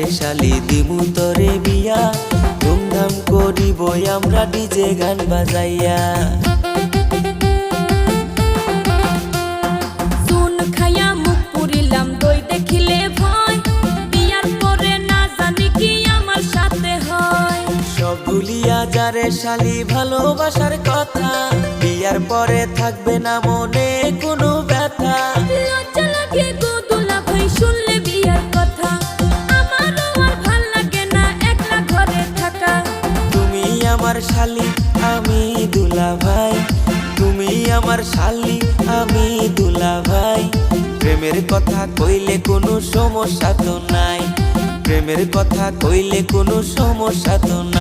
যারে শালি দিমু তরে বিয়া, ধুমধাম করিব আমরা ডিজে গান বাজাইয়া। চুন খাইয়া মুখ পুরিলাম দই দেখিলে ভয়, বিয়ার পরে না জানি কি আমার সাথে হয়। সব ভুলিয়া যারে শালি ভালোবাসার কথা, বিয়ার পরে থাকবে না মনে কোনো ব্যথা। লজ্জা লাগে গো দুলা ভাই শুনলে বিয়ার কথা, আমারও আর ভাল লাগে না একলা ঘরে থাকা। তুমি আমার শালি আমি দুলা ভাই, তুমি আমার শালি আমি দুলা ভাই। প্রেমের কথা কইলে কোনো সমস্যা তো নাই, প্রেমের কথা কইলে কোনো সমস্যা তো নাই।